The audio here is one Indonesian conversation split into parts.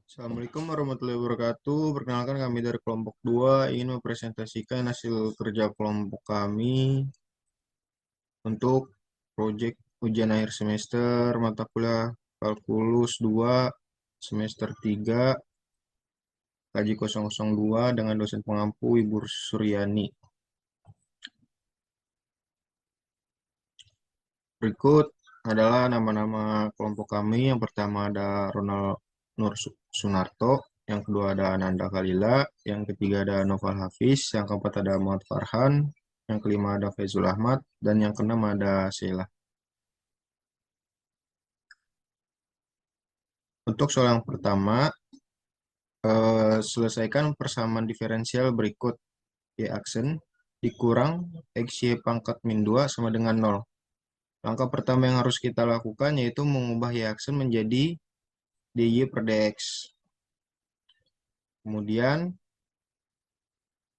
Assalamualaikum warahmatullahi wabarakatuh. Perkenalkan kami dari kelompok 2 ingin mempresentasikan hasil kerja kelompok kami untuk proyek ujian akhir semester mata kuliah Kalkulus 2 semester 3 KJ 002 dengan dosen pengampu Ibu Suryani. Berikut adalah nama-nama kelompok kami. Yang pertama ada Ronald Nur Sunarto, yang kedua ada Ananda Khalila, yang ketiga ada Noval Hafiz, yang keempat ada Muhammad Farhan, yang kelima ada Faizul Ahmad, dan yang keenam ada Sheila. Untuk soal yang pertama, selesaikan persamaan diferensial berikut. Y aksen dikurang XY pangkat min 2 sama dengan 0. Langkah pertama yang harus kita lakukan yaitu mengubah Y aksen menjadi DY per DX. Kemudian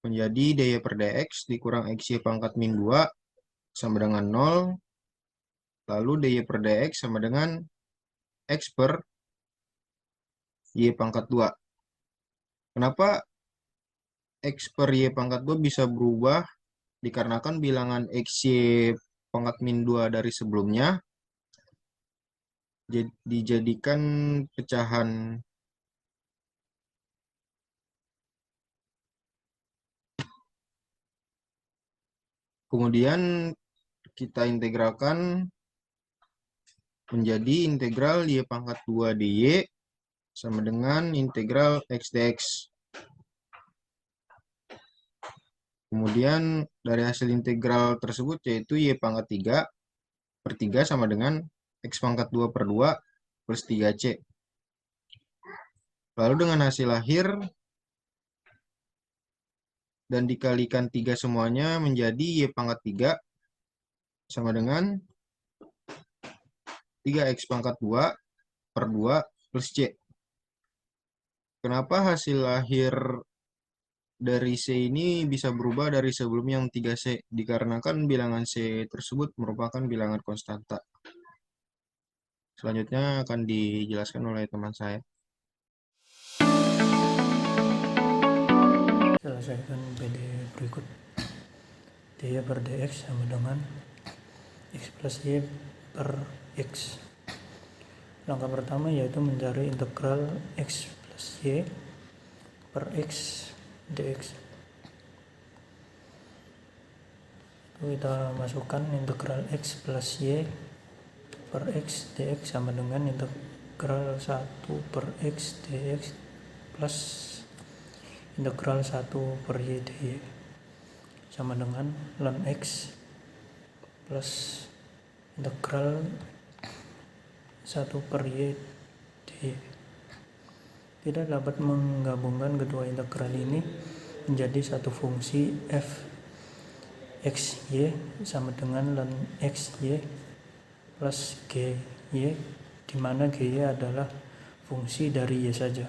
menjadi DY per DX dikurang XY pangkat min 2 sama dengan 0. Lalu DY per DX sama dengan X per Y pangkat 2. Kenapa X per Y pangkat 2 bisa berubah? Dikarenakan bilangan XY pangkat min 2 dari sebelumnya dijadikan pecahan. Kemudian kita integralkan menjadi integral Y pangkat 2 DY sama dengan integral X dx. Kemudian dari hasil integral tersebut yaitu Y pangkat 3 per 3 sama dengan X pangkat 2 per 2 plus 3C. Lalu dengan hasil akhir dan dikalikan 3 semuanya menjadi Y pangkat 3 sama dengan 3X pangkat 2 per 2 plus C. Kenapa hasil akhir dari C ini bisa berubah dari sebelumnya yang 3C? Dikarenakan bilangan C tersebut merupakan bilangan konstanta. Selanjutnya akan dijelaskan oleh teman saya. Selesaikan PD berikut. DY per DX sama dengan X plus Y per X. Langkah pertama yaitu mencari integral X plus Y per X dx. Kita masukkan integral X plus Y per X dx sama dengan integral 1 per X dx plus integral 1 per Y dy sama dengan ln X plus integral 1 per Y dy. Kita dapat menggabungkan kedua integral ini menjadi satu fungsi f xy sama dengan ln xy plus gy, di mana gy adalah fungsi dari y saja.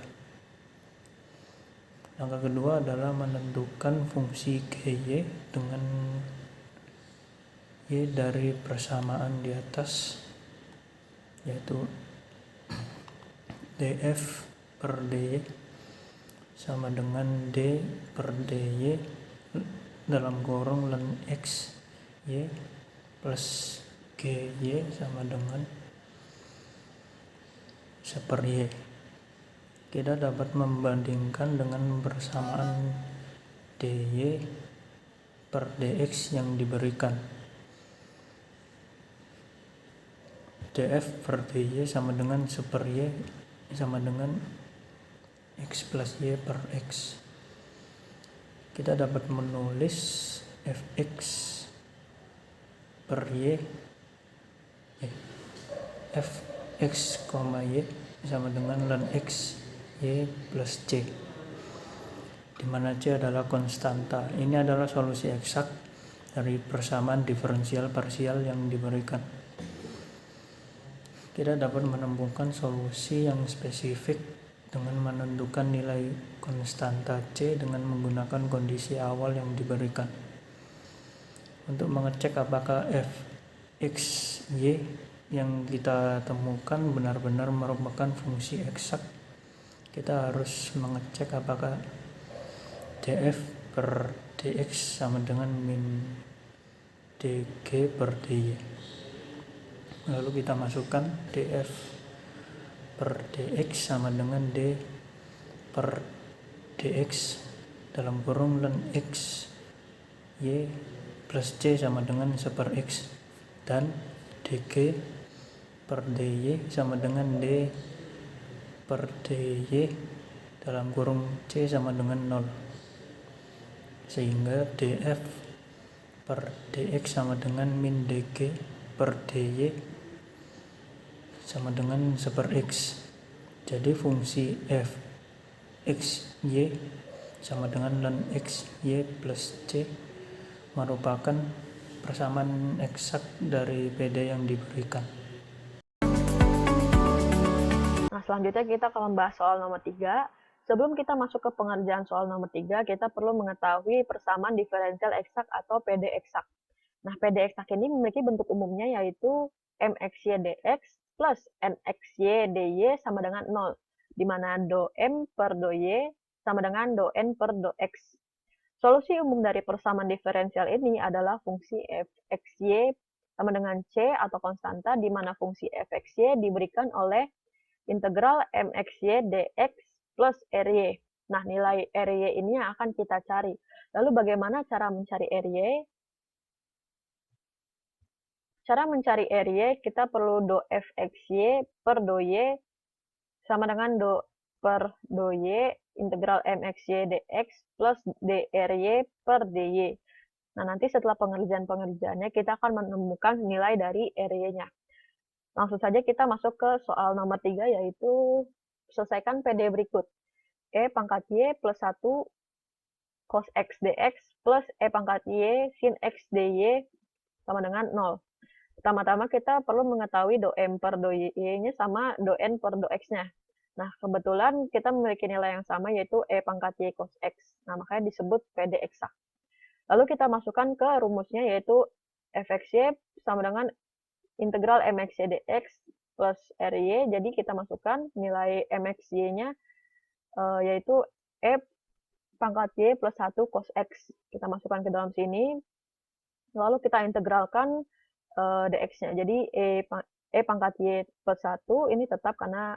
Langkah kedua adalah menentukan fungsi gy dengan y dari persamaan di atas, yaitu df per dy sama dengan d per dy dalam kurung ln x y plus gy sama dengan 1 per y. Kita dapat membandingkan dengan persamaan dy per dx yang diberikan. df per dy sama dengan 1 per y sama dengan x plus y per x. Kita dapat menulis fx per y fx, y sama dengan ln x y plus c, di mana c adalah konstanta. Ini adalah solusi eksak dari persamaan diferensial parsial yang diberikan. Kita dapat menemukan solusi yang spesifik dengan menentukan nilai konstanta C dengan menggunakan kondisi awal yang diberikan. Untuk mengecek apakah f x y yang kita temukan benar-benar merupakan fungsi eksak, kita harus mengecek apakah df per dx sama dengan min dg per dy. Lalu kita masukkan df per dx sama dengan d per dx dalam kurung ln x y plus c sama dengan 1 per x, dan dg per dy sama dengan d per dy dalam kurung c sama dengan 0, sehingga df per dx sama dengan min dg per dy sama dengan 1 per x. Jadi fungsi f x y sama dengan ln x y plus c merupakan persamaan eksak dari PD yang diberikan. Nah, selanjutnya kita akan membahas soal nomor 3. Sebelum kita masuk ke pengerjaan soal nomor 3, kita perlu mengetahui persamaan diferensial eksak atau PD eksak. Nah, PD eksak ini memiliki bentuk umumnya yaitu mxy dx plus nxy dy sama dengan 0, di mana do m per do y sama dengan do n per do x. Solusi umum dari persamaan diferensial ini adalah fungsi fxy sama dengan c atau konstanta, di mana fungsi fxy diberikan oleh integral mxy dx plus ry. Nah, nilai ry ini yang akan kita cari. Lalu bagaimana cara mencari ry? Cara mencari ry, kita perlu do fxy per do y sama dengan do per do y integral mxy dx plus dry per dy. Nah, nanti setelah pengerjaan-pengerjaannya kita akan menemukan nilai dari ry-nya. Langsung saja kita masuk ke soal nomor 3, yaitu selesaikan PD berikut. E pangkat y plus 1 cos x dx plus E pangkat y sin x dy sama dengan 0. Pertama-tama kita perlu mengetahui do m per do y-nya sama do n per do x-nya. Nah, kebetulan kita memiliki nilai yang sama, yaitu E pangkat y cos x. Nah, makanya disebut PD eksak. Lalu kita masukkan ke rumusnya, yaitu fxy sama dengan integral mxy dx plus ry. Jadi kita masukkan nilai mxy-nya yaitu E pangkat y plus 1 cos x. Kita masukkan ke dalam sini. Lalu kita integralkan dx-nya. Jadi E pangkat y plus 1 ini tetap karena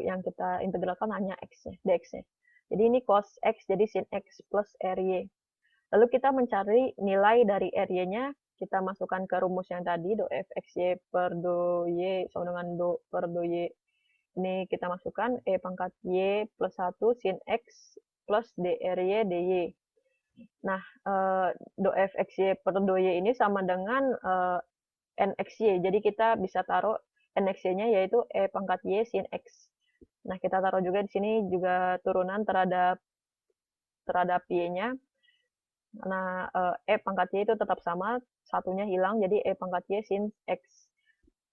yang kita integralkan hanya x-nya, dx-nya. Jadi ini cos x, jadi sin x plus ry. Lalu kita mencari nilai dari ry-nya, kita masukkan ke rumus yang tadi, do fxy per do y sama dengan do per do y. Ini kita masukkan E pangkat y plus 1 sin x plus dry dy. Nah, do fxy per do y ini sama dengan nxy. Jadi kita bisa taruh nxy-nya yaitu E pangkat y sin x. Nah, kita taruh juga di sini juga turunan terhadap y-nya. Nah, E pangkat y itu tetap sama, satunya hilang, jadi E pangkat y sin x.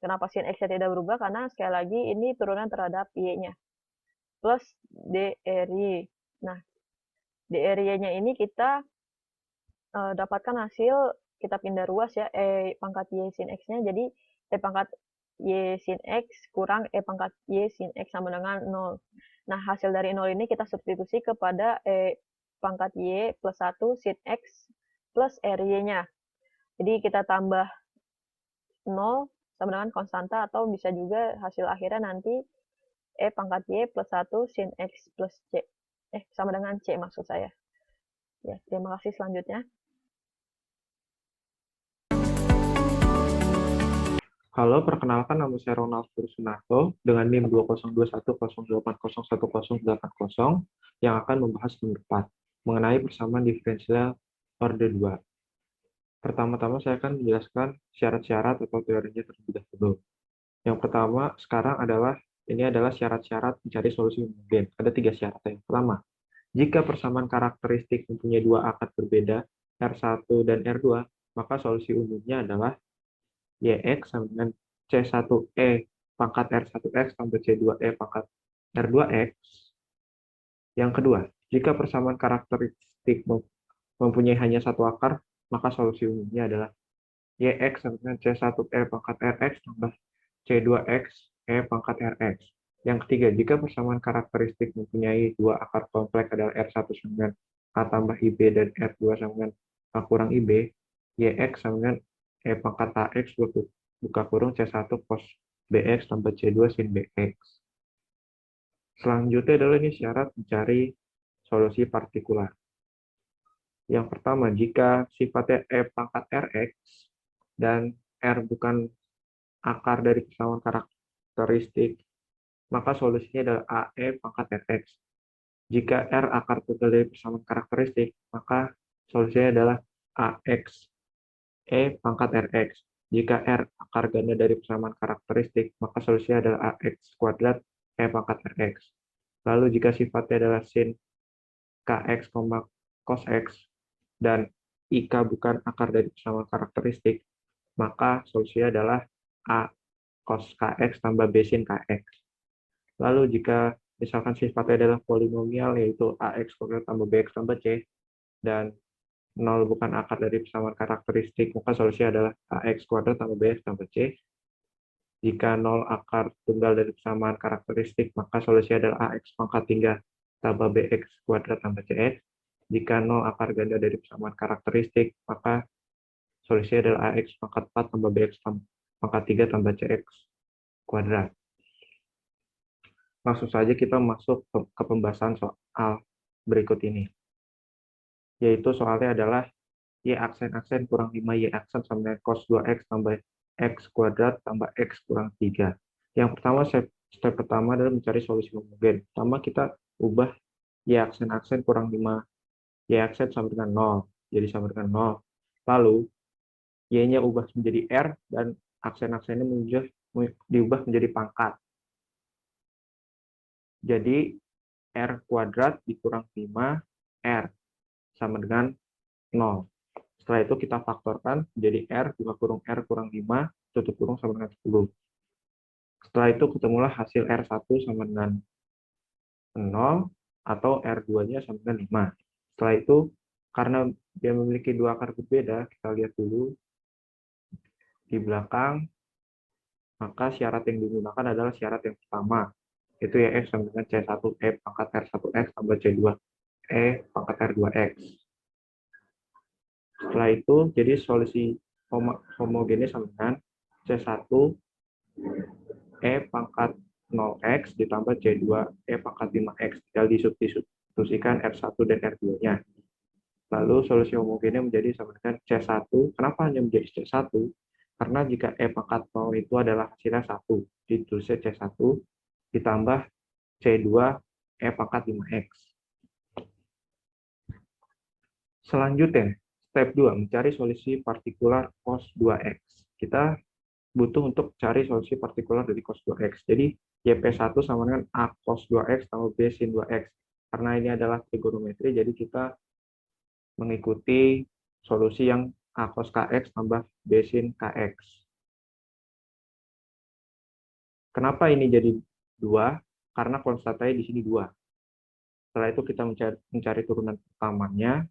Kenapa sin x-nya tidak berubah? Karena sekali lagi ini turunan terhadap y-nya. Plus dry. Nah, dry-nya ini kita dapatkan hasil, kita pindah ruas ya, E pangkat y sin x-nya, jadi E pangkat y sin x kurang E pangkat y sin x sama dengan 0. Nah, hasil dari 0 ini kita substitusi kepada E pangkat y plus 1 sin x plus ry-nya. Jadi kita tambah 0 sama dengan konstanta, atau bisa juga hasil akhirnya nanti E pangkat y plus 1 sin x plus c. Sama dengan c maksud saya. Ya, terima kasih. Selanjutnya. Halo, perkenalkan nama saya Ronald Sunarto dengan NIM 202108011080 yang akan membahas nomor 4 mengenai persamaan diferensial orde 2. Pertama-tama saya akan menjelaskan syarat-syarat atau teorinya terlebih dahulu. Yang pertama sekarang ini adalah syarat-syarat mencari solusi homogen. Ada 3 syarat. Yang pertama, jika persamaan karakteristik mempunyai 2 akad berbeda, R1 dan R2, maka solusi umumnya adalah YX sama dengan C1E pangkat R1X tambah C2E pangkat R2X. Yang kedua, jika persamaan karakteristik mempunyai hanya 1 akar, maka solusi umumnya adalah YX sama dengan C1E pangkat RX tambah C2X E pangkat RX. Yang ketiga, jika persamaan karakteristik mempunyai dua akar kompleks adalah R1 sama dengan A tambah IB dan R2 sama dengan A kurang IB, YX sama dengan E pangkat AX buka kurung C1 cos BX tambah C2 sin BX. Selanjutnya adalah ini syarat mencari solusi partikular. Yang pertama, jika sifatnya E pangkat Rx dan R bukan akar dari persamaan karakteristik, maka solusinya adalah AE pangkat Rx. Jika R akar tunggal dari persamaan karakteristik, maka solusinya adalah AX E pangkat Rx. Jika R akar ganda dari persamaan karakteristik, maka solusinya adalah AX kuadrat E pangkat Rx. Lalu jika sifatnya adalah sin Kx, cos X, dan IK bukan akar dari persamaan karakteristik, maka solusinya adalah A cos Kx tambah B sin Kx. Lalu jika misalkan sifatnya adalah polinomial, yaitu AX kuadrat tambah BX tambah C, dan 0 bukan akar dari persamaan karakteristik, maka solusinya adalah AX kuadrat tambah BX tambah C. Jika 0 akar tunggal dari persamaan karakteristik, maka solusinya adalah AX pangkat 3 tambah BX kuadrat tambah CX. Jika 0 akar ganda dari persamaan karakteristik, maka solusinya adalah AX pangkat 4 tambah BX pangkat 3 tambah CX kuadrat. Langsung saja kita masuk ke pembahasan soal berikut ini. Yaitu soalnya adalah Y aksen kurang 5 Y aksen sama dengan cos 2X tambah X kuadrat tambah X kurang 3. Yang pertama, step pertama adalah mencari solusi homogen. Pertama kita ubah Y aksen kurang 5 Y aksen sama dengan 0. Jadi sama dengan 0. Lalu Y-nya ubah menjadi R dan aksen-aksennya diubah menjadi pangkat. Jadi R kuadrat dikurang 5 R sama dengan 0. Setelah itu kita faktorkan menjadi R buka kurung R kurang 5 tutup kurung sama dengan 10. Setelah itu ketemulah hasil R1 sama dengan 0 atau R2-nya sama dengan 5. Setelah itu karena dia memiliki dua akar berbeda, kita lihat dulu di belakang, maka syarat yang digunakan adalah syarat yang pertama, yaitu YX sama dengan C1 E pangkat R1X tambah C2 E pangkat R2X. Setelah itu, jadi solusi homogennya sama dengan C1 E pangkat 0X ditambah C2 E pangkat 5X. Tinggal disubstitusikan R1 dan R2-nya. Lalu solusi homogennya menjadi sama dengan C1. Kenapa hanya menjadi C1? Karena jika E pangkat 0 itu adalah hasilnya 1, ditulisnya C1 ditambah C2 E pangkat 5X. Selanjutnya, step 2, mencari solusi partikular cos 2X. Kita butuh untuk cari solusi partikular dari cos 2X. Jadi, YP1 sama dengan A cos 2X tambah B sin 2X. Karena ini adalah trigonometri, jadi kita mengikuti solusi yang A cos KX tambah B sin KX. Kenapa ini jadi 2? Karena konstantanya di sini 2. Setelah itu kita mencari turunan pertamanya,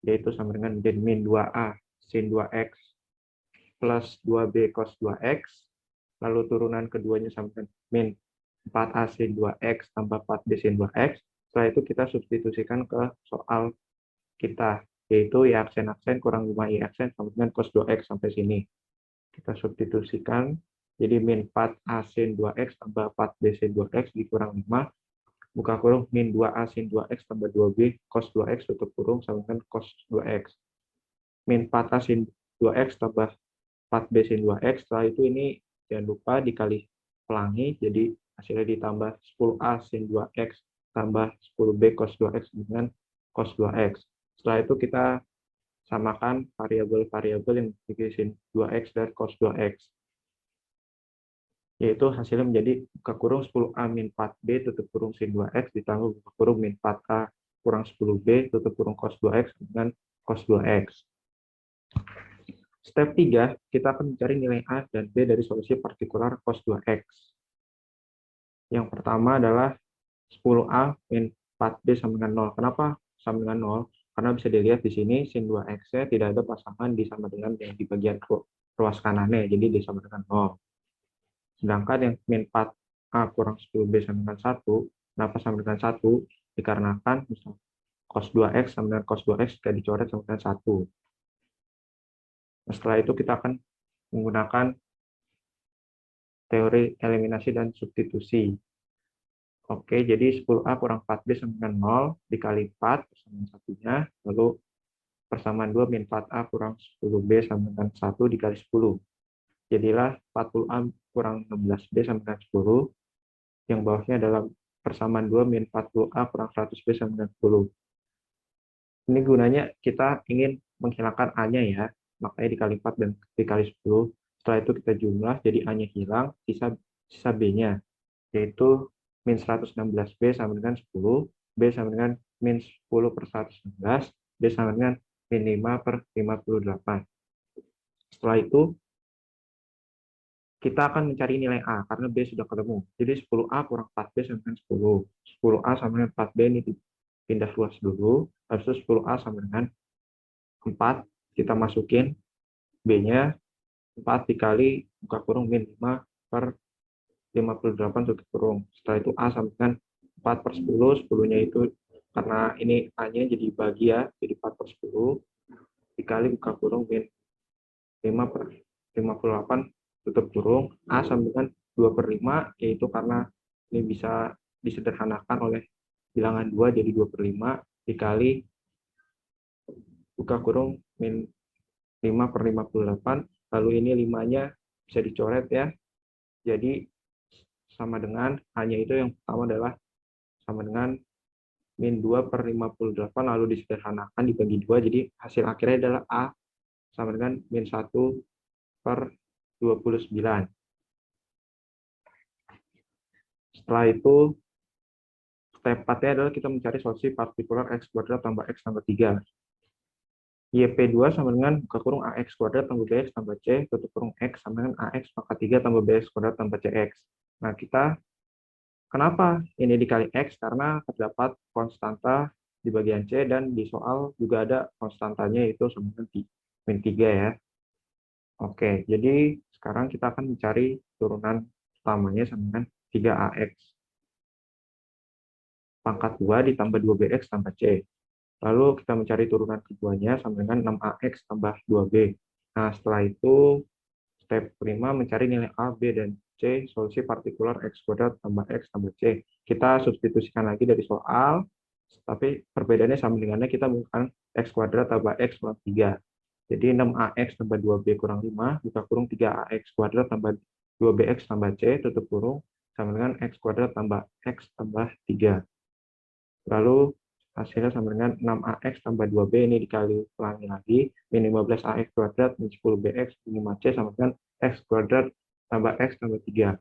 yaitu sama dengan menjadi min 2A sin 2X plus 2B cos 2X. Lalu turunan keduanya sama dengan min 4A sin 2X tambah 4B sin 2X. Setelah itu kita substitusikan ke soal kita, yaitu Y aksen kurang 5 Y aksen sama dengan cos 2X sampai sini. Kita substitusikan, jadi min 4A sin 2X tambah 4B sin 2X dikurang 5, buka kurung min 2A sin 2X tambah 2B cos 2X tutup kurung sama dengan cos 2X. Min 4A sin 2X tambah 4B sin 2X, setelah itu ini jangan lupa dikali pelangi, jadi hasilnya ditambah 10A sin 2X tambah 10B cos 2X dengan cos 2X. Setelah itu kita samakan variabel-variabel yang memiliki sin 2X dan cos 2X. Yaitu hasilnya menjadi buka kurung 10A min 4B tutup kurung sin 2X ditambah buka kurung min 4A kurang 10B tutup kurung cos 2X dengan cos 2X. Step 3, kita akan mencari nilai A dan B dari solusi partikular cos 2X. Yang pertama adalah 10A min 4B sama dengan 0. Kenapa sama dengan 0? Karena bisa dilihat di sini sin 2X-nya tidak ada pasangan disama dengan yang di bagian ruas kanannya, jadi disama dengan 0. Sedangkan yang min 4 A kurang 10B sama dengan 1. Kenapa sama dengan 1? Dikarenakan misal cos 2X sama dengan cos 2X jika dicoret sama dengan 1. Nah, setelah itu kita akan menggunakan teori eliminasi dan substitusi. Oke, jadi 10A kurang 4B sama dengan 0 dikali 4 persamaan satunya, lalu persamaan 2 min 4A kurang 10B sama dengan 1 dikali 10. Jadilah 40A kurang 16B sama dengan 10, yang bawahnya adalah persamaan 2 min 40A kurang 100B sama dengan 10. Ini gunanya kita ingin menghilangkan A-nya ya, makanya dikali 4 dan dikali 10. Setelah itu kita jumlah, jadi A-nya hilang, sisa B-nya, yaitu min 116B sama dengan 10, B sama dengan min 10 per 116, B sama dengan min 5 per 58. Setelah itu, kita akan mencari nilai A, karena B sudah ketemu. Jadi 10A kurang 4B sama dengan 10. 10A sama dengan 4B ini pindah luas dulu, habis itu 10A sama dengan 4, kita masukin B-nya, 4 dikali buka kurung min 5 per 58 tutup kurung. Setelah itu A sama dengan 4 per 10, 10-nya itu karena ini A-nya jadi bagi ya, jadi 4 per 10, dikali buka kurung min 5 per 58 tutup kurung. A sama dengan 2 per 5, yaitu karena ini bisa disederhanakan oleh bilangan 2, jadi 2 per 5, dikali buka kurung min 5 per 58, lalu ini 5-nya bisa dicoret ya, jadi sama dengan A-nya itu yang pertama adalah sama dengan min 2 per 58, lalu disederhanakan dibagi 2, jadi hasil akhirnya adalah A sama dengan min 1 per 29. Setelah itu, step 4-nya adalah kita mencari solusi partikular X kuadrat tambah X tambah 3. YP2 sama dengan buka kurung AX kuadrat tambah BX tambah C, tutup kurung X sama dengan AX pangkat 3 tambah BX kuadrat tambah CX. Nah, kenapa ini dikali X? Karena terdapat konstanta di bagian C, dan di soal juga ada konstantanya, yaitu sama dengan min 3 ya. Oke, jadi sekarang kita akan mencari turunan utamanya sama dengan 3AX. Pangkat 2 ditambah 2BX tambah C. Lalu kita mencari turunan keduanya sama dengan 6AX tambah 2B. Nah, setelah itu step 5 mencari nilai A, B, dan C, solusi partikular X kuadrat tambah X tambah C. Kita substitusikan lagi dari soal, tapi perbedaannya sama dengannya kita menggunakan X kuadrat tambah X kurang 3. Jadi 6AX tambah 2B kurang 5, buka kurung 3AX kuadrat tambah 2BX tambah C, tutup kurung, sama dengan X kuadrat tambah X tambah 3. Lalu hasilnya sama dengan 6AX tambah 2B, ini dikali ulangi lagi, min 15AX kuadrat, min 10BX, min 5C sama dengan X kuadrat tambah X tambah 3.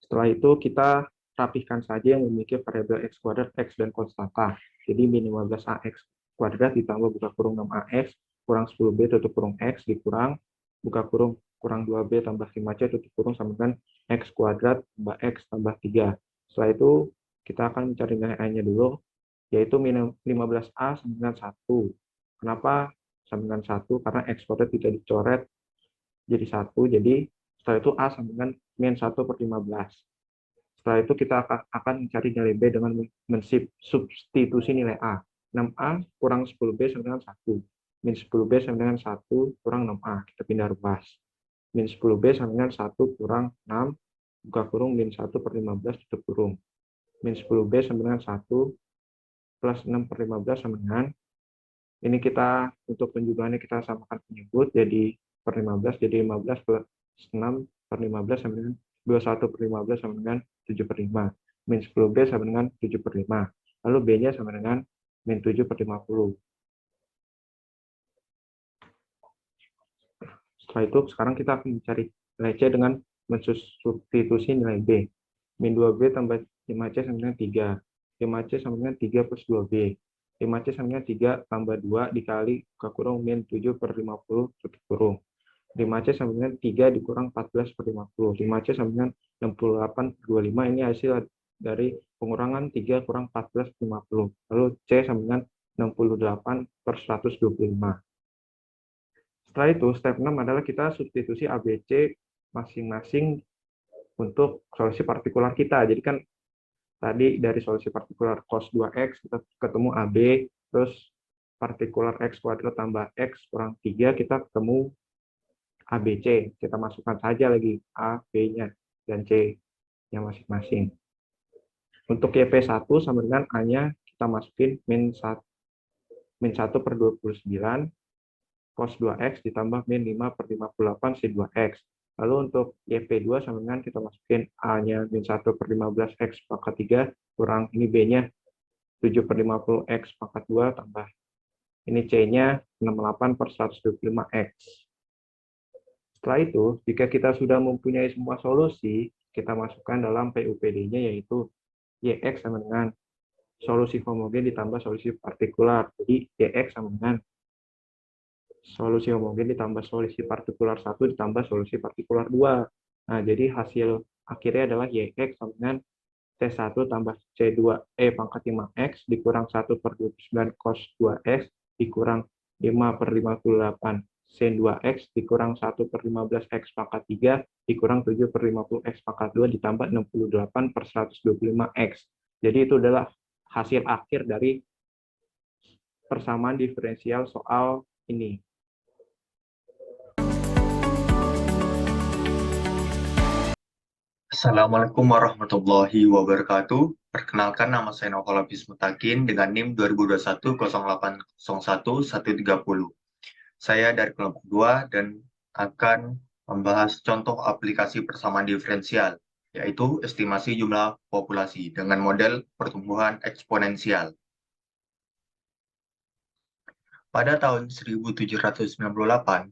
Setelah itu kita rapihkan saja yang memiliki variabel X kuadrat, X, dan konstanta. Jadi min 15AX kuadrat ditambah buka kurung 6AX, kurang 10B tutup kurung X, dikurang, buka kurung, kurang 2B tambah 5C tutup kurung sama dengan X kuadrat tambah X tambah 3. Setelah itu kita akan mencari nilai A-nya dulu, yaitu min 15A sama dengan 1. Kenapa sama dengan 1? Karena X kuadrat tidak dicoret jadi 1, jadi setelah itu A sama dengan min 1 per 15. Setelah itu kita akan mencari nilai B dengan mensubstitusi nilai A. 6A kurang 10B sama dengan 1. Min 10B sama dengan 1 kurang 6A. Kita pindah ruas. Min 10B sama dengan 1 kurang 6, buka kurung min 1 per 15 tutup kurung. Min 10B sama dengan 1 plus 6 per 15 sama dengan, ini kita untuk penjumlahannya kita samakan penyebut, jadi per 15, jadi 15 plus 6 per 15 sama dengan 21 per 15 sama dengan 7 per 5. Min 10B sama dengan 7 per 5. Lalu B-nya sama dengan min 7 per 50. Setelah itu, sekarang kita akan mencari nilai C dengan mensubstitusi nilai B. Min 2B tambah 5C sama dengan 3. 5C sama dengan 3 plus 2B. 5C sama dengan 3 tambah 2 dikali buka kurung min 7 per 50 tutup kurung. 5C sama dengan 3 dikurang 14 per 50. 5C sama dengan 68 per 25. Ini hasil dari pengurangan 3 kurang 14 per 50. Lalu C sama dengan 68 per 125. Setelah itu, step 6 adalah kita substitusi ABC masing-masing untuk solusi partikular kita. Jadi kan tadi dari solusi partikular cos 2x kita ketemu AB, terus partikular x kuadrat tambah x kurang 3 kita ketemu ABC. Kita masukkan saja lagi A, B-nya, dan C-nya masing-masing. Untuk YP1 sama dengan A-nya kita masukin min 1 per 29 cos 2x ditambah min 5 per 58 sin 2x. Lalu untuk YP2 sama dengan kita masukin A-nya min 1 per 15x pangkat 3 kurang ini B-nya 7 per 50x pangkat 2 tambah ini C-nya 68 per 125x. Setelah itu, jika kita sudah mempunyai semua solusi, kita masukkan dalam PUPD-nya yaitu YX sama dengan solusi homogen ditambah solusi partikular. Jadi YX sama dengan solusi homogen ditambah solusi partikular 1 ditambah solusi partikular 2. Nah, jadi hasil akhirnya adalah YX sama dengan C1 tambah C2E pangkat 5X dikurang 1 per 29 cos 2X dikurang 5 per 58 sin 2X dikurang 1 per 15X pangkat 3 dikurang 7 per 50X pangkat 2 ditambah 68 per 125X. Jadi itu adalah hasil akhir dari persamaan diferensial soal ini. Assalamualaikum warahmatullahi wabarakatuh. Perkenalkan, nama saya Noval Hafiz Mutakin dengan NIM 2021-0801-130. Saya dari kelompok 2 dan akan membahas contoh aplikasi persamaan diferensial, yaitu estimasi jumlah populasi dengan model pertumbuhan eksponensial. Pada tahun 1798,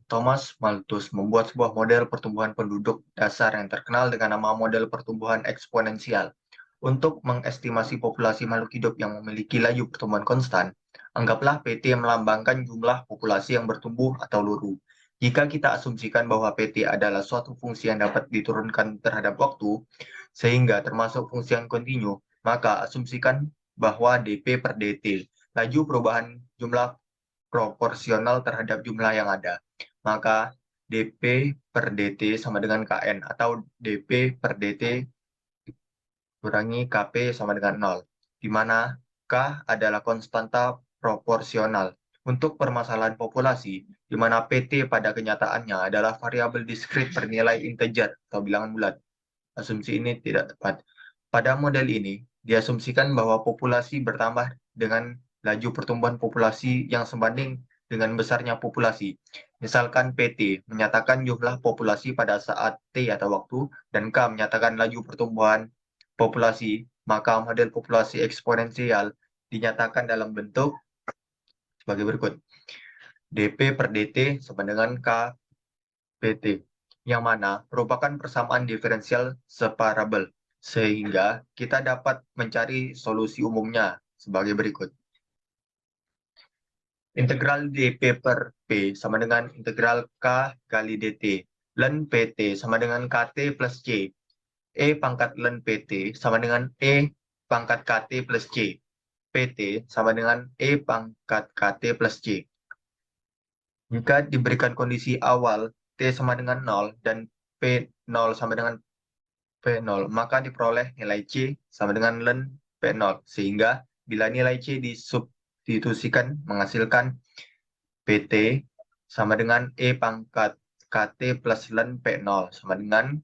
Thomas Malthus membuat sebuah model pertumbuhan penduduk dasar yang terkenal dengan nama model pertumbuhan eksponensial. Untuk mengestimasi populasi makhluk hidup yang memiliki laju pertumbuhan konstan, anggaplah PT melambangkan jumlah populasi yang bertumbuh atau luru. Jika kita asumsikan bahwa PT adalah suatu fungsi yang dapat diturunkan terhadap waktu, sehingga termasuk fungsi yang kontinu, maka asumsikan bahwa dP per dt, laju perubahan jumlah proporsional terhadap jumlah yang ada. Maka dP per dt sama dengan Kn, atau dP per dt kurangi Kp sama dengan 0, di mana K adalah konstanta proporsional. Untuk permasalahan populasi, di mana PT pada kenyataannya adalah variabel diskrit bernilai integer atau bilangan bulat. Asumsi ini tidak tepat. Pada model ini, diasumsikan bahwa populasi bertambah dengan laju pertumbuhan populasi yang sebanding dengan besarnya populasi. Misalkan PT menyatakan jumlah populasi pada saat T atau waktu, dan K menyatakan laju pertumbuhan populasi, maka model populasi eksponensial dinyatakan dalam bentuk sebagai berikut. dP per dt sama dengan K PT, yang mana merupakan persamaan diferensial separabel, sehingga kita dapat mencari solusi umumnya sebagai berikut. Integral dP per P sama dengan integral K kali dt, ln PT sama dengan KT plus C. E pangkat ln PT sama dengan E pangkat KT plus C. PT sama dengan E pangkat KT plus C. Jika diberikan kondisi awal T sama dengan 0 dan P0 sama dengan P0, maka diperoleh nilai C sama dengan ln P0. Sehingga bila nilai C disubstitusikan menghasilkan PT sama dengan E pangkat KT plus ln P0 sama dengan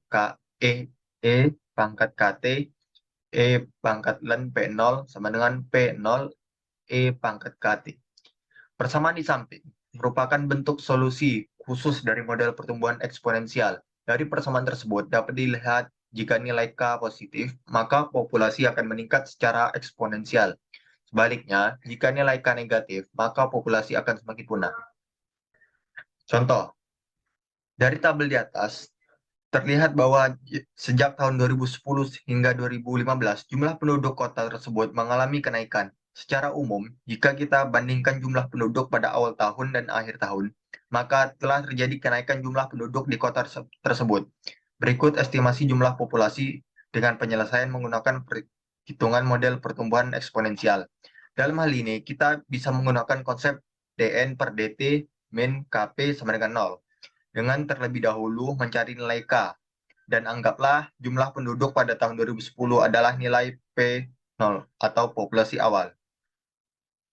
E pangkat KT E pangkat ln P0 sama dengan P0 E pangkat KT. Persamaan di samping merupakan bentuk solusi khusus dari model pertumbuhan eksponensial. Dari persamaan tersebut dapat dilihat jika nilai K positif, maka populasi akan meningkat secara eksponensial. Sebaliknya, jika nilai K negatif, maka populasi akan semakin punah. Contoh, dari tabel di atas, terlihat bahwa sejak tahun 2010 hingga 2015, jumlah penduduk kota tersebut mengalami kenaikan. Secara umum, jika kita bandingkan jumlah penduduk pada awal tahun dan akhir tahun, maka telah terjadi kenaikan jumlah penduduk di kota tersebut. Berikut estimasi jumlah populasi dengan penyelesaian menggunakan perhitungan model pertumbuhan eksponensial. Dalam hal ini, kita bisa menggunakan konsep dN per dt min Kp sama dengan 0. Dengan terlebih dahulu mencari nilai K. dan anggaplah jumlah penduduk pada tahun 2010 adalah nilai P0 atau populasi awal.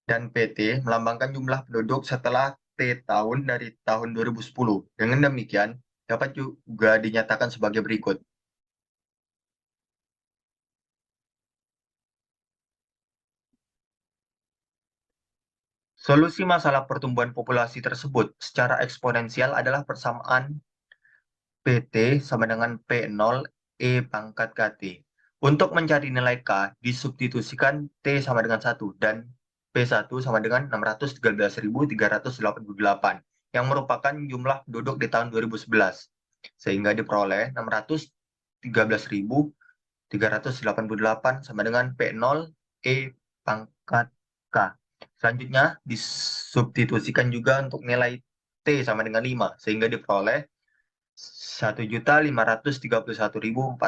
Dan PT melambangkan jumlah penduduk setelah T tahun dari tahun 2010. Dengan demikian, dapat juga dinyatakan sebagai berikut. Solusi masalah pertumbuhan populasi tersebut secara eksponensial adalah persamaan PT sama dengan P0 E pangkat KT. Untuk mencari nilai K, disubstitusikan T sama dengan 1 dan P1 sama dengan 613.388 yang merupakan jumlah penduduk di tahun 2011. Sehingga diperoleh 613.388 sama dengan P0 E pangkat K. Selanjutnya disubstitusikan juga untuk nilai T sama dengan 5 sehingga diperoleh 1.531.402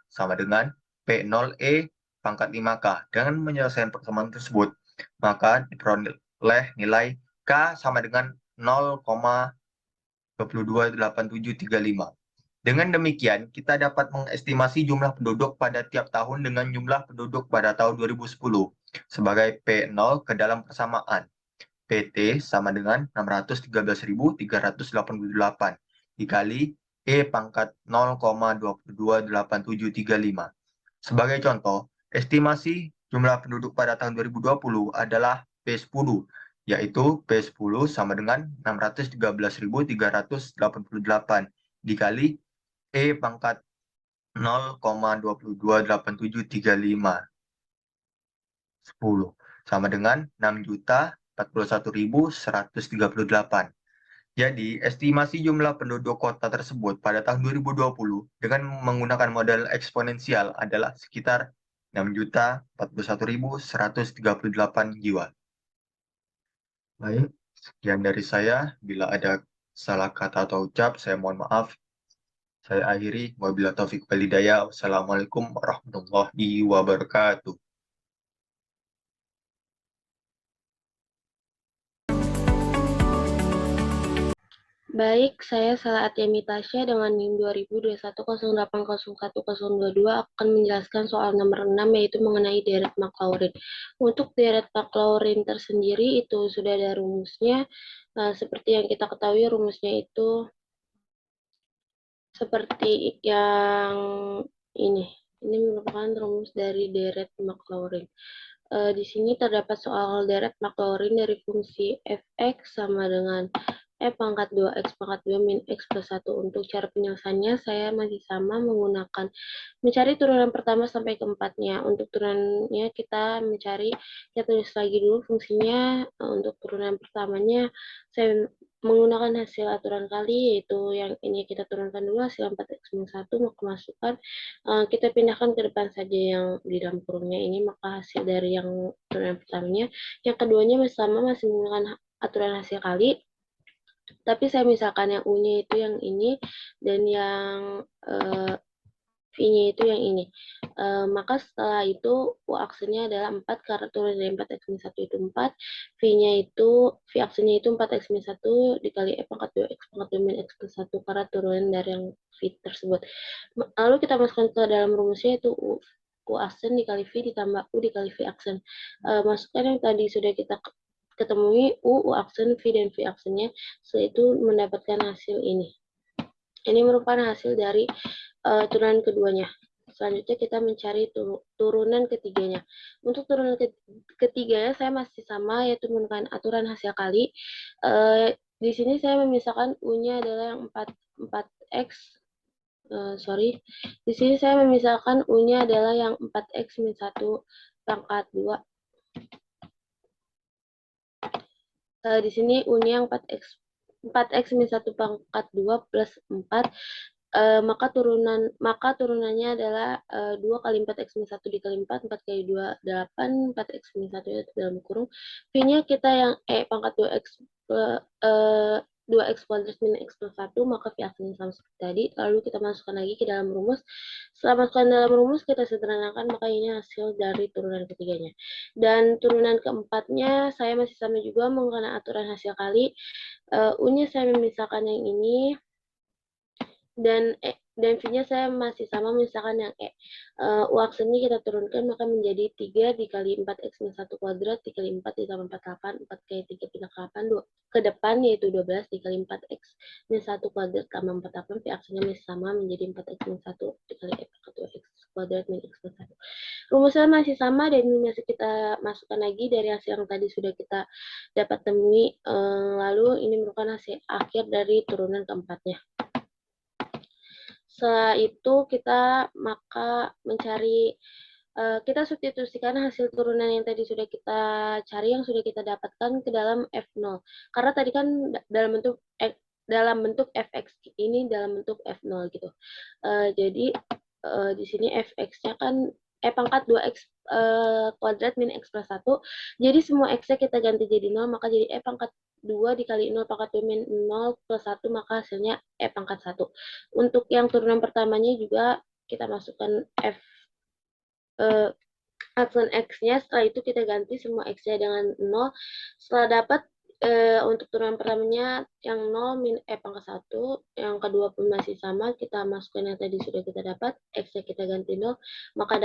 sama dengan P0E pangkat 5K. Dengan menyelesaikan persamaan tersebut, maka diperoleh nilai K sama dengan 0,228735. Dengan demikian, kita dapat mengestimasi jumlah penduduk pada tiap tahun dengan jumlah penduduk pada tahun 2010 sebagai P0 ke dalam persamaan. PT sama dengan 613.388 dikali E pangkat 0,228735. Sebagai contoh, estimasi jumlah penduduk pada tahun 2020 adalah P10, yaitu P10 sama dengan 613.388 dikali E pangkat 0,228735 10 sama dengan 6.041.138. Jadi, estimasi jumlah penduduk kota tersebut pada tahun 2020 dengan menggunakan model eksponensial adalah sekitar 6.041.138 jiwa. Baik, sekian dari saya. Bila ada salah kata atau ucap, saya mohon maaf. Saya akhiri. Wabillahi taufiq wal hidayah. Wassalamualaikum warahmatullahi wabarakatuh. Baik, saya Salah Atyami Tasya dengan NIM 202108011022 akan menjelaskan soal nomor 6 yaitu mengenai deret Maclaurin. Untuk deret Maclaurin tersendiri itu sudah ada rumusnya. Seperti yang kita ketahui rumusnya itu seperti yang ini. Ini merupakan rumus dari deret Maclaurin. Di sini terdapat soal deret Maclaurin dari fungsi f(x) sama dengan f pangkat 2x pangkat 2 min x plus 1. Untuk cara penyelesaiannya saya masih sama menggunakan mencari turunan pertama sampai keempatnya. Untuk turunannya kita tulis lagi dulu fungsinya. Untuk turunan pertamanya saya menggunakan hasil aturan kali, yaitu yang ini kita turunkan dulu hasil 4x min 1, maka masukkan, kita pindahkan ke depan saja yang di dalam kurungnya ini, maka hasil dari yang turunan pertamanya. Yang keduanya sama masih menggunakan aturan hasil kali, tapi saya misalkan yang U-nya itu yang ini, dan yang V-nya itu yang ini. Maka setelah itu U aksennya adalah 4 karena turun dari 4x min 1 itu 4. V aksennya itu 4x min 1 dikali F pangkat 2x pangkat 2 min x plus 1 karena turun dari yang V tersebut. Lalu kita masukkan ke dalam rumusnya itu U aksen dikali V ditambah U dikali V aksen. Masukkan yang tadi sudah kita ketemui U aksen, V, dan V aksennya. Setelah itu mendapatkan hasil ini. Ini merupakan hasil dari turunan keduanya. Selanjutnya kita mencari turunan ketiganya. Untuk turunan ketiganya saya masih sama, yaitu menggunakan aturan hasil kali. Di sini saya memisahkan U-nya adalah yang 4x. Di sini saya memisahkan U-nya adalah yang 4x min 1 pangkat 2. Di sini U-nya yang 4x min 1 pangkat 2 plus 4. Maka turunannya adalah 2 kali 4x min 1 dikali 4, 4 kali 2, 8, 4x min 1 itu dalam kurung. V-nya kita yang E pangkat 2x kuadrat min x plus 1, maka V aksennya sama seperti tadi. Lalu kita masukkan lagi ke dalam rumus. Setelah masukkan dalam rumus, kita sederhanakan, maka ini hasil dari turunan ketiganya. Dan turunan keempatnya, saya masih sama juga menggunakan aturan hasil kali. U-nya saya memisahkan yang ini, dan dan V-nya saya masih sama, misalkan yang E. U aksennya kita turunkan, maka menjadi 3 dikali 4x minus 1 kuadrat, dikali 4 ditambah 48, 4 kali 3 pindah ke 8, ke depan yaitu 12 dikali 4x minus 1 kuadrat tambah 48, V aksennya masih sama, menjadi 4x minus 1 dikali E pangkat 2x kuadrat min x plus 1. Rumusnya masih sama dan masih kita masukkan lagi dari hasil yang tadi sudah kita dapat temui. Lalu ini merupakan hasil akhir dari turunan keempatnya. Setelah itu kita maka mencari, kita substitusikan hasil turunan yang tadi sudah kita cari, yang sudah kita dapatkan ke dalam F0. Karena tadi kan dalam bentuk fx ini dalam bentuk F0 gitu. Jadi di sini fx-nya kan pangkat 2x kuadrat min x plus 1. Jadi semua x-nya kita ganti jadi 0, maka jadi pangkat 2 dikali 0 pangkat 2 min 0 plus 1, maka hasilnya pangkat 1. Untuk yang turunan pertamanya juga kita masukkan aksen x-nya, setelah itu kita ganti semua x-nya dengan 0. Setelah dapat untuk turunan pertamanya yang 0 min pangkat 1, yang kedua pun masih sama, kita masukkan yang tadi sudah kita dapat, x-nya kita ganti 0, maka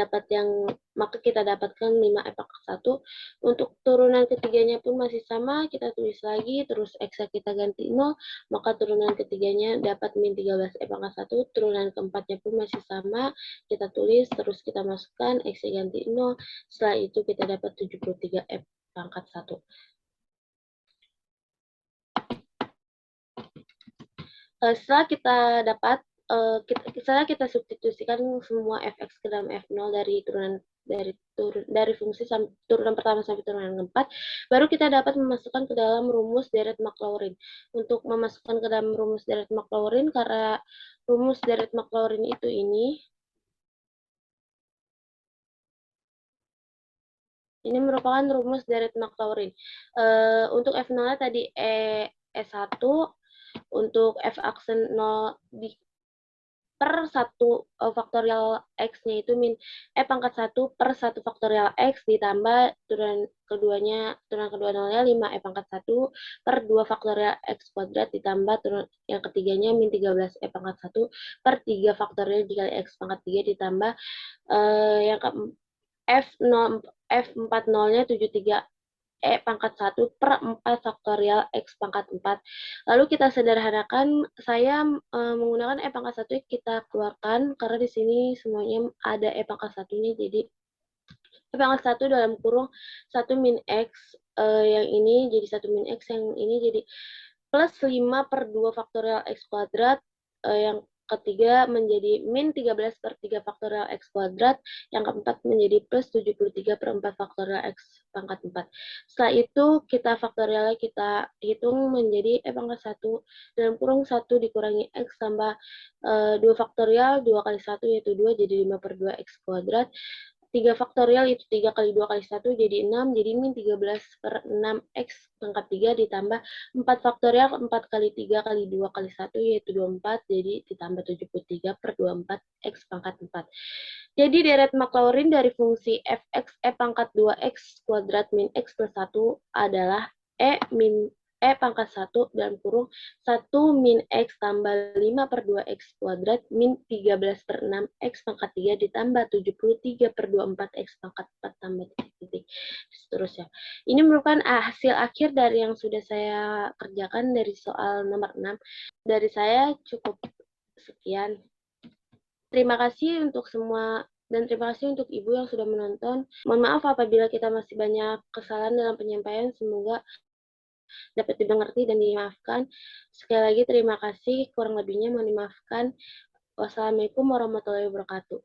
kita dapatkan 5 pangkat 1. Untuk turunan ketiganya pun masih sama, kita tulis lagi, terus x-nya kita ganti 0, maka turunan ketiganya dapat min 13 pangkat 1, turunan keempatnya pun masih sama, kita tulis, terus kita masukkan, x-nya ganti 0, setelah itu kita dapat 73 pangkat 1. Setelah kita dapat, setelah kita substitusikan semua fx ke dalam f0 dari fungsi turunan pertama sampai turunan keempat, baru kita dapat memasukkan ke dalam rumus deret Maclaurin. Untuk memasukkan ke dalam rumus deret Maclaurin, karena rumus deret Maclaurin itu ini merupakan rumus deret Maclaurin. Untuk f0-nya tadi E1, untuk f aksen 0 per 1 faktorial x-nya itu min pangkat 1 per 1 faktorial x ditambah turunan kedua nolnya 5 pangkat 1 per 2 faktorial x kuadrat ditambah turunan yang ketiganya min 13 pangkat 1 per 3 faktorial dikali x pangkat 3 ditambah yang ke F40-nya 73 pangkat 1 per 4 faktorial X pangkat 4. Lalu kita sederhanakan, saya menggunakan pangkat 1 kita keluarkan, karena di sini semuanya ada pangkat 1-nya, jadi pangkat 1 dalam kurung 1 min X, yang ini jadi 1 min X, yang ini jadi plus 5 per 2 faktorial X kuadrat, yang ketiga menjadi min 13 per 3 faktorial X kuadrat, yang keempat menjadi plus 73 per 4 faktorial X pangkat 4. Setelah itu kita faktorialnya kita hitung menjadi pangkat 1 dalam kurung 1 dikurangi X tambah 2 faktorial, 2 kali 1 yaitu 2, jadi 5 per 2 X kuadrat. 3 faktorial itu 3 kali 2 kali 1 jadi 6, jadi min 13 per 6 X pangkat 3 ditambah 4 faktorial 4 kali 3 kali 2 kali 1 yaitu 24, jadi ditambah 73 per 24 X pangkat 4. Jadi deret Maclaurin dari fungsi fx pangkat 2x kuadrat min x plus 1 adalah pangkat 1 dalam kurung 1 min x tambah 5 per 2x kuadrat min 13 per 6 x pangkat 3 ditambah 73 per 24 x pangkat 4 tambah titik-titik. Seterusnya. Ini merupakan hasil akhir dari yang sudah saya kerjakan dari soal nomor 6. Dari saya cukup sekian. Terima kasih untuk semua dan terima kasih untuk Ibu yang sudah menonton. Mohon maaf apabila kita masih banyak kesalahan dalam penyampaian. Semoga dapat dimengerti dan dimaafkan. Sekali lagi terima kasih, kurang lebihnya mohon dimaafkan. Wassalamualaikum warahmatullahi wabarakatuh.